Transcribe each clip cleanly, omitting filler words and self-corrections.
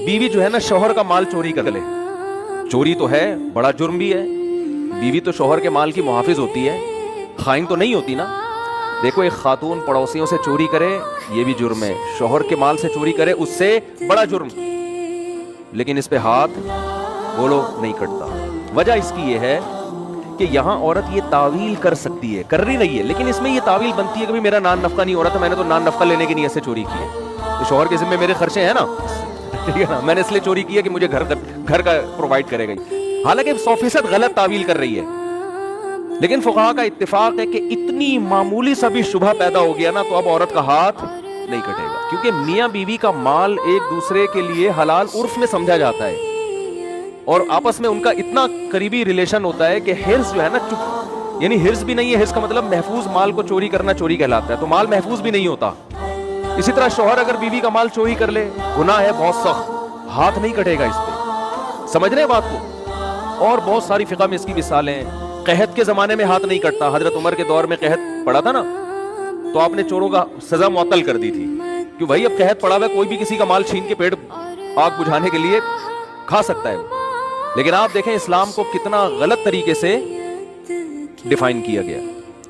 बीवी जो है ना शौहर का माल चोरी कर ले, चोरी तो है, बड़ा जुर्म भी है। बीवी तो शौहर के माल की मुहाफिज होती है, खाइन तो नहीं होती ना। देखो एक खातून पड़ोसियों से चोरी करे ये भी जुर्म है, शौहर के माल से चोरी करे उससे बड़ा जुर्म, लेकिन इस पे हाथ बोलो नहीं कटता। वजह इसकी ये है कि यहाँ औरत ये तावील कर सकती है, कर रही है, लेकिन इसमें ये तावील बनती है कि भाई मेरा नान नफका नहीं हो रहा था, मैंने तो नान नफका लेने की नीयत से चोरी की है, तो शौहर के जिम्मे मेरे खर्चे हैं ना, ठीक है ना, मैंने इसलिए चोरी की है कि मुझे घर का प्रोवाइड करेगा। हालांकि 100% गलत तावील कर रही है, लेकिन फुक़हा का इत्तिफाक है कि इतनी मामूली सा भी शुबह पैदा हो गया ना तो अब औरत का हाथ नहीं कटेगा, क्योंकि मियाँ बीवी का माल एक दूसरे के लिए हलाल उर्फ में समझा जाता है और आपस में उनका इतना करीबी रिलेशन होता है कि हिर्स जो है ना, चुप यानी हिर्स भी नहीं है, हिर्स का मतलब महफूज माल को चोरी करना चोरी कहलाता है, तो माल महफूज भी नहीं होता। इसी तरह शौहर अगर बीवी का माल चोरी कर ले गुनाह है बहुत सख्त, हाथ नहीं कटेगा इस पे, समझ रहे हैं बात को। और बहुत सारी फिक़ा में इसकी मिसालें हैं। कहत के जमाने में हाथ नहीं कटता, हजरत उमर के दौर में कहत पड़ा था ना, तो आपने चोरों का सजा मुअत्तल कर दी थी कि भाई अब कहत पड़ा हुआ, कोई भी किसी का माल छीन के पेट आग बुझाने के लिए खा सकता है। लेकिन आप देखें इस्लाम को कितना गलत तरीके से डिफाइन किया गया।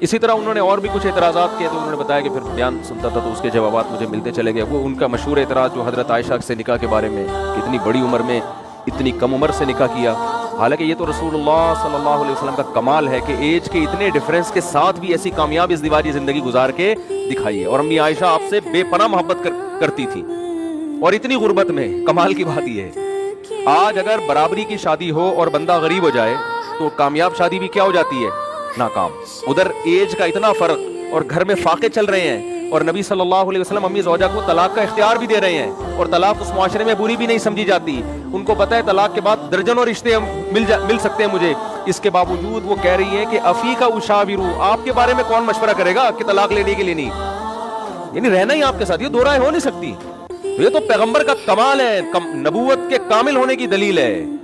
इसी तरह उन्होंने और भी कुछ एतराज़ात किए, तो उन्होंने बताया कि फिर बयान सुनता था तो उसके जवाबात मुझे मिलते चले गए। वो उनका मशहूर एतराज़ जो हज़रत आयशा से निकाह के बारे में, इतनी बड़ी उम्र में इतनी कम उम्र से निकाह किया, हालांकि ये तो रसूलुल्लाह सल्लल्लाहु अलैहि वसल्लम का कमाल है कि एज के इतने डिफरेंस के साथ भी ऐसी कामयाब इज़्दिवाजी ज़िंदगी गुजार के दिखाई है। और अम्मी आयशा आपसे बेपनाह मोहब्बत करती थी और इतनी गुर्बत में। कमाल की बात ये है, आज अगर बराबरी की शादी हो और बंदा गरीब हो जाए तो कामयाब शादी भी क्या हो जाती है, नाकाम। उधर एज का इतना फर्क और घर में फाके चल रहे हैं और नबी सल्लल्लाहु अलैहि वसल्लम अम्मी ज़ौजा को तलाक का इख्तियार भी दे रहे हैं और तलाक उस मुआशरे में बुरी भी नहीं समझी जाती। उनको पता है तलाक के बाद दर्जनों रिश्ते मिल सकते हैं मुझे, इसके बावजूद वो कह रही है कि अफीका उशाविरू, आपके बारे में कौन मशवरा करेगा कि तलाक लेने के लिए नहीं, यानी रहना ही आपके साथ, ये दो राय हो नहीं सकती। ये तो पैगंबर का कमाल है, नबूवत के कामिल होने की दलील है।